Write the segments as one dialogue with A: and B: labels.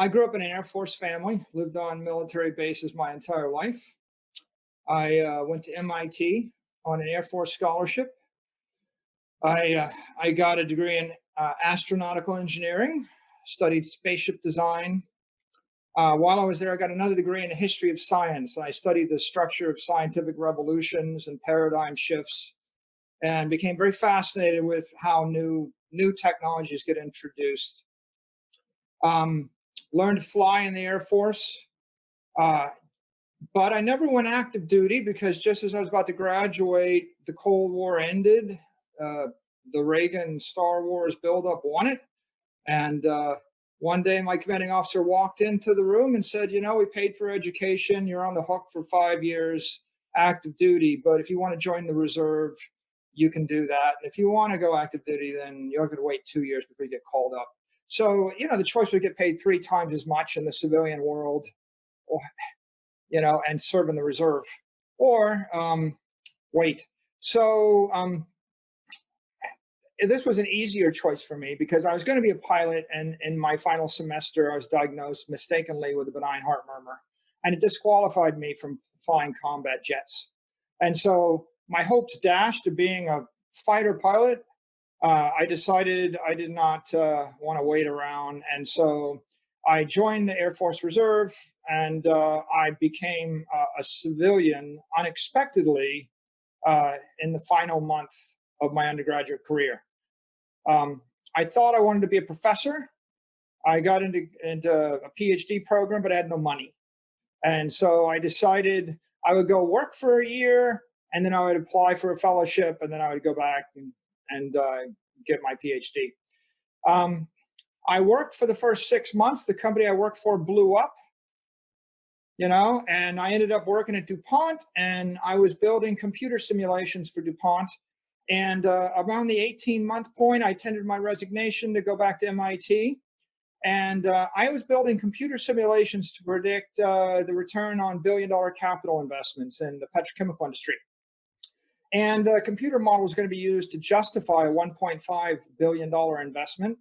A: I grew up in an Air Force family, lived on military bases my entire life. I went to MIT on an Air Force scholarship. I got a degree in astronautical engineering, studied spaceship design. While I was there, I got another degree in the history of science. I studied the structure of scientific revolutions and paradigm shifts, and became very fascinated with how new technologies get introduced. Um, Learned to fly in the Air Force, uh, but I never went active duty because just as I was about to graduate, the Cold War ended. Uh, the Reagan Star Wars buildup won it. And one day, my commanding officer walked into the room and said, "You know, we paid for education. You're on the hook for 5 years active duty. But if you want to join the reserve, you can do that. And if you want to go active duty, then you're going to wait 2 years before you get called up." So, the choice would get paid 3 times as much in the civilian world, or, and serve in the reserve, or wait. So, this was an easier choice for me because I was going to be a pilot, and in my final semester, I was diagnosed mistakenly with a benign heart murmur, and it disqualified me from flying combat jets. And so my hopes dashed to being a fighter pilot. I decided I did not want to wait around, and so I joined the Air Force Reserve, and I became a civilian unexpectedly in the final month of my undergraduate career. I thought I wanted to be a professor. I got into a PhD program, but I had no money. And so I decided I would go work for a year, and then I would apply for a fellowship, and then I would go back and get my PhD. I worked for the first 6 months. The company I worked for blew up, and I ended up working at DuPont, and I was building computer simulations for DuPont. And around the 18-month point, I tendered my resignation to go back to MIT. And I was building computer simulations to predict the return on billion-dollar capital investments in the petrochemical industry. And the computer model was going to be used to justify a $1.5 billion investment.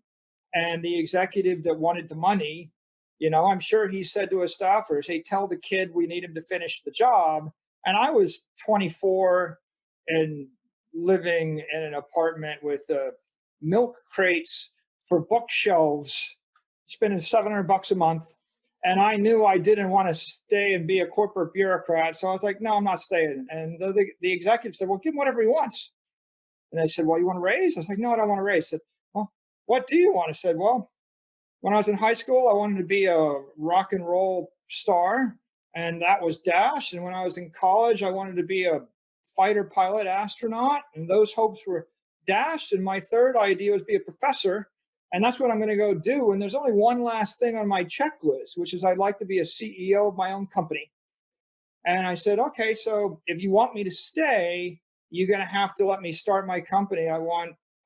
A: And the executive that wanted the money, I'm sure he said to his staffers, "Hey, tell the kid we need him to finish the job." And I was 24 and living in an apartment with milk crates for bookshelves, spending $700 a month. And I knew I didn't want to stay and be a corporate bureaucrat. So I was like, "No, I'm not staying." And the executive said, "Well, give him whatever he wants." And I said, "Well, you want a raise?" I was like, "No, I don't want a raise." I said, "Well, what do you want?" I said, "Well, when I was in high school, I wanted to be a rock and roll star, and that was dashed. And when I was in college, I wanted to be a fighter pilot astronaut, and those hopes were dashed. And my third idea was be a professor, and that's what I'm going to go do. And there's only one last thing on my checklist, which is I'd like to be a CEO of my own company." And I said, "Okay, so if you want me to stay, you're going to have to let me start my company.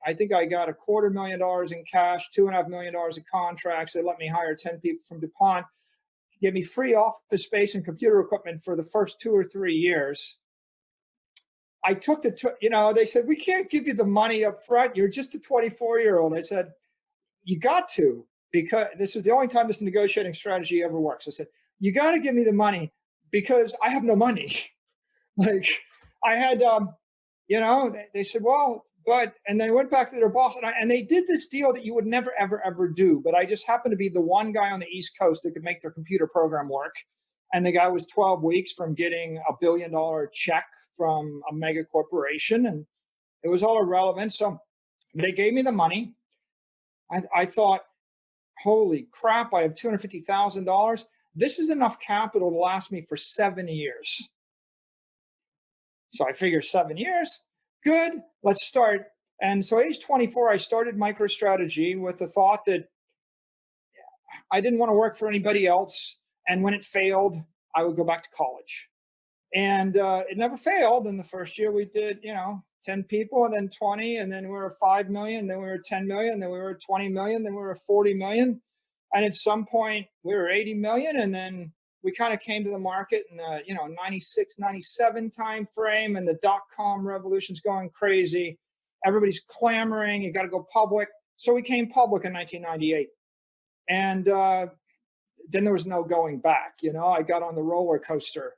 A: I think I got $250,000 in cash, $2.5 million in contracts. They let me hire 10 people from DuPont, give me free office space and computer equipment for the first 2 or 3 years. I took they said, "We can't give you the money up front. You're just a 24-year-old. I said, "You got to, because this is the only time this negotiating strategy ever works." I said, "You got to give me the money because I have no money." Like I had, they said, "Well," and they went back to their boss, and they did this deal that you would never, ever, ever do. But I just happened to be the one guy on the East Coast that could make their computer program work. And the guy was 12 weeks from getting a $1 billion check from a mega corporation, and it was all irrelevant. So they gave me the money. I thought, "Holy crap, I have $250,000. This is enough capital to last me for 7 years." So I figured 7 years, good, let's start. And so age 24, I started MicroStrategy with the thought that I didn't want to work for anybody else. And when it failed, I would go back to college. And it never failed. In the first year, we did, 10 people, and then 20, and then we were 5 million, then we were 10 million, then we were 20 million, then we were 40 million. And at some point, we were 80 million, and then we kind of came to the market in the 96, 97 time frame, and the dot-com revolution's going crazy. Everybody's clamoring, you got to go public. So we came public in 1998. And then there was no going back. I got on the roller coaster